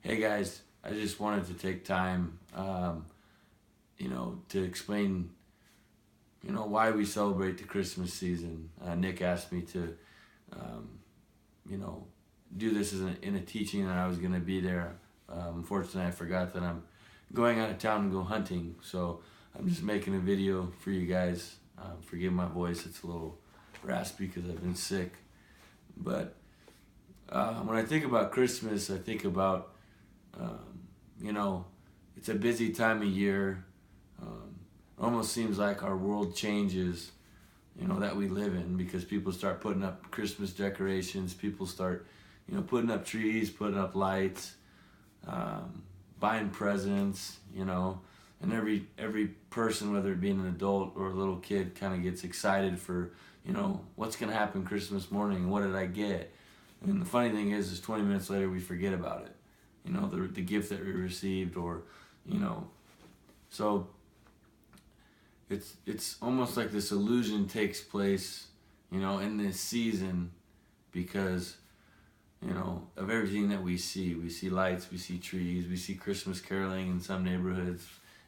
Hey guys, I just wanted to take time, to explain, why we celebrate the Christmas season. Nick asked me to, um, you know, do this in a teaching that I was going to be there. Unfortunately, I forgot that I'm going out of town to go hunting, so I'm just making a video for you guys. Forgive my voice; it's a little raspy because I've been sick. But when I think about Christmas, I think about Um, you know, it's a busy time of year. It almost seems like our world changes, that we live in because people start putting up Christmas decorations. People start, putting up trees, putting up lights, buying presents, and every person, whether it be an adult or a little kid, kind of gets excited for, what's gonna happen Christmas morning. What did I get? And the funny thing is 20 minutes later we forget about it. The gift that we received, or you know so it's almost like this illusion takes place in this season because of everything that we see lights, we see trees, we see Christmas caroling in some neighborhoods.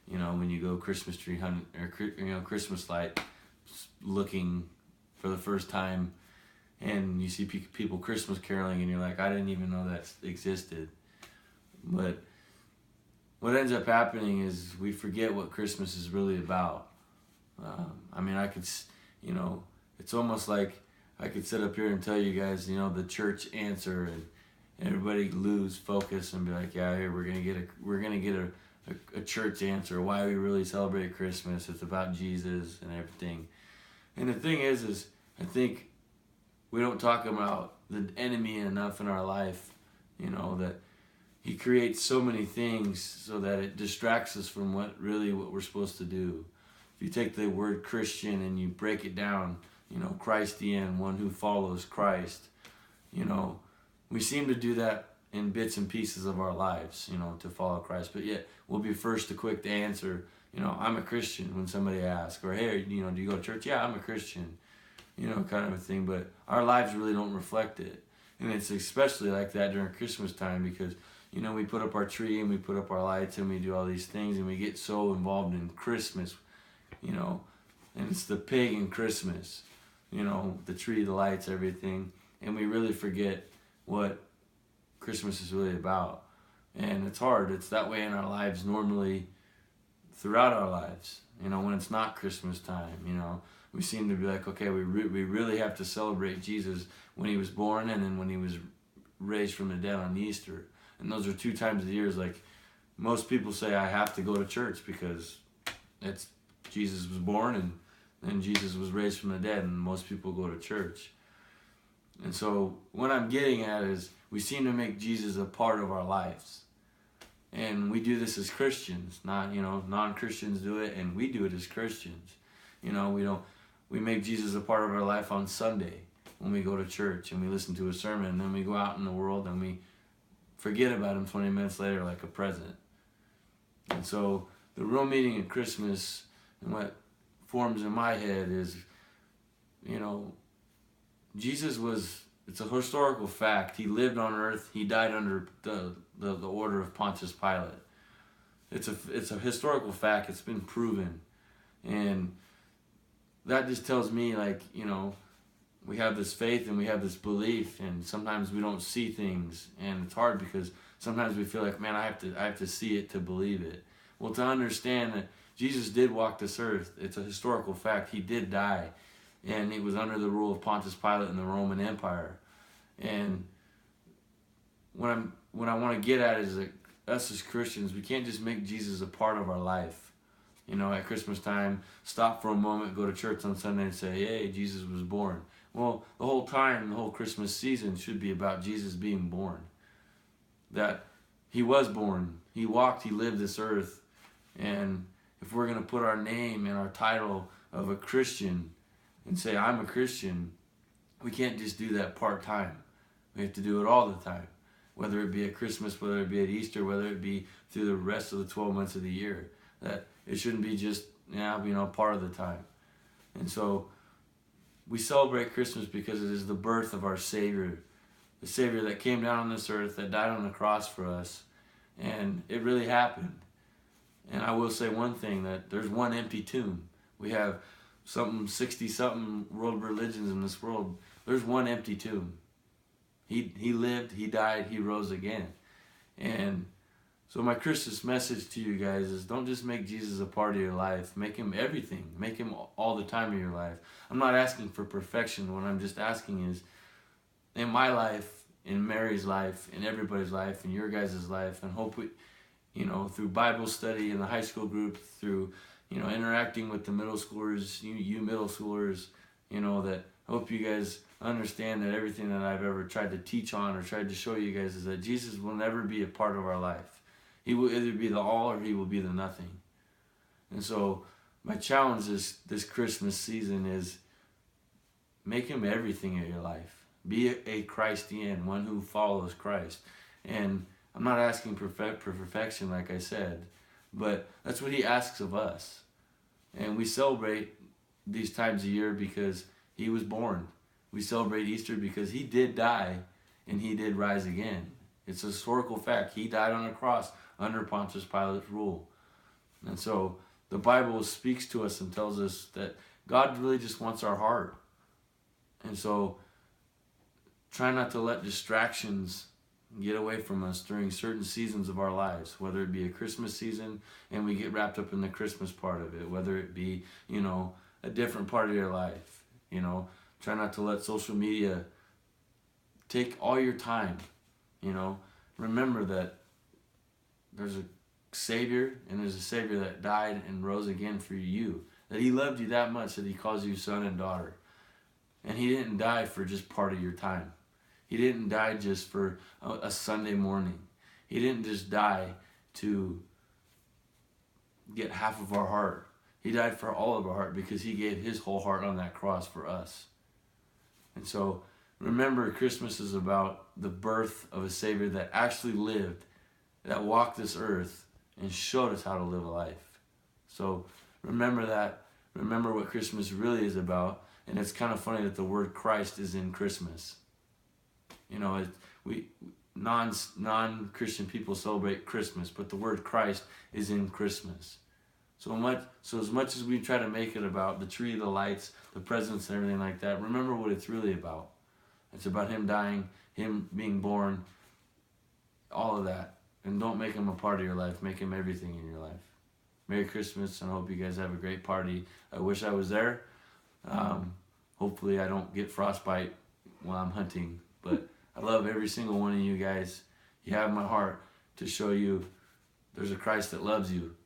When you go Christmas tree hunting, or Christmas light looking for the first time, and you see people Christmas caroling, and you're like, I didn't even know that existed. But what ends up happening is we forget what Christmas is really about. I could, it's almost like I could sit up here and tell you guys, the church answer, and everybody lose focus and be like, yeah, here we're gonna get a church answer. Why we really celebrate Christmas? It's about Jesus and everything. And the thing is I think we don't talk about the enemy enough in our life. That he creates so many things so that it distracts us from what we're supposed to do. If you take the word Christian and you break it down, Christian, one who follows Christ, we seem to do that in bits and pieces of our lives, to follow Christ. But yet we'll be first to quick to answer, I'm a Christian when somebody asks, or hey, do you go to church? Yeah, I'm a Christian, kind of a thing. But our lives really don't reflect it. And it's especially like that during Christmas time because we put up our tree and we put up our lights and we do all these things and we get so involved in Christmas, and it's the pagan Christmas, the tree, the lights, everything, and we really forget what Christmas is really about. And it's hard. It's that way in our lives normally throughout our lives. When it's not Christmas time, we seem to be like, okay, we really have to celebrate Jesus when he was born and then when he was raised from the dead on Easter. And those are 2 times a year. Is like most people say I have to go to church because it's Jesus was born and then Jesus was raised from the dead, and most people go to church. And so what I'm getting at is we seem to make Jesus a part of our lives. And we do this as Christians, not, non-Christians do it, and we do it as Christians. We make Jesus a part of our life on Sunday when we go to church and we listen to a sermon, and then we go out in the world and we forget about him 20 minutes later like a present. And so the real meaning of Christmas and what forms in my head is, Jesus it's a historical fact. He lived on earth. He died under the order of Pontius Pilate. It's a historical fact. It's been proven. And that just tells me, like, we have this faith and we have this belief, and sometimes we don't see things, and it's hard because sometimes we feel like, man, I have to see it to believe it. Well, to understand that Jesus did walk this earth, it's a historical fact. He did die, and he was under the rule of Pontius Pilate in the Roman Empire. And what I want to get at is that us as Christians, we can't just make Jesus a part of our life. At Christmas time, stop for a moment, go to church on Sunday and say, hey, Jesus was born. Well, the whole time, the whole Christmas season should be about Jesus being born. That he was born, he walked, he lived this earth. And if we're going to put our name and our title of a Christian and say, I'm a Christian, we can't just do that part-time. We have to do it all the time. Whether it be at Christmas, whether it be at Easter, whether it be through the rest of the 12 months of the year. That it shouldn't be just, part of the time. And so we celebrate Christmas because it is the birth of our Savior. The Savior that came down on this earth, that died on the cross for us. And it really happened. And I will say one thing, that there's one empty tomb. We have 60-something world religions in this world. There's one empty tomb. He lived, he died, he rose again. And so my Christmas message to you guys is, don't just make Jesus a part of your life. Make him everything. Make him all the time of your life. I'm not asking for perfection. What I'm just asking is, in my life, in Mary's life, in everybody's life, in your guys' life, and hope we, through Bible study in the high school group, through, interacting with the middle schoolers, you middle schoolers, that hope you guys understand that everything that I've ever tried to teach on or tried to show you guys is that Jesus will never be a part of our life. He will either be the all or he will be the nothing. And so my challenge this Christmas season is, make him everything in your life. Be a Christian, one who follows Christ. And I'm not asking for perfection, like I said, but that's what he asks of us. And we celebrate these times a year because he was born. We celebrate Easter because he did die and he did rise again. It's a historical fact. He died on a cross under Pontius Pilate's rule. And so the Bible speaks to us and tells us that God really just wants our heart. And so try not to let distractions get away from us during certain seasons of our lives, whether it be a Christmas season and we get wrapped up in the Christmas part of it, whether it be, a different part of your life. Try not to let social media take all your time. Remember that there's a Savior, and there's a Savior that died and rose again for you. That he loved you that much that he calls you son and daughter. And he didn't die for just part of your time. He didn't die just for a Sunday morning. He didn't just die to get half of our heart. He died for all of our heart because he gave his whole heart on that cross for us. And so remember, Christmas is about the birth of a Savior that actually lived, that walked this earth and showed us how to live a life. So remember that. Remember what Christmas really is about. And it's kind of funny that the word Christ is in Christmas. We non-Christian people celebrate Christmas, but the word Christ is in Christmas. So as much as we try to make it about the tree, the lights, the presents, and everything like that, remember what it's really about. It's about him dying, him being born, all of that. And don't make him a part of your life. Make him everything in your life. Merry Christmas, and I hope you guys have a great party. I wish I was there. Hopefully I don't get frostbite while I'm hunting. But I love every single one of you guys. You have my heart to show you there's a Christ that loves you.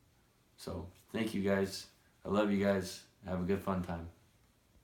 So thank you guys. I love you guys. Have a good fun time.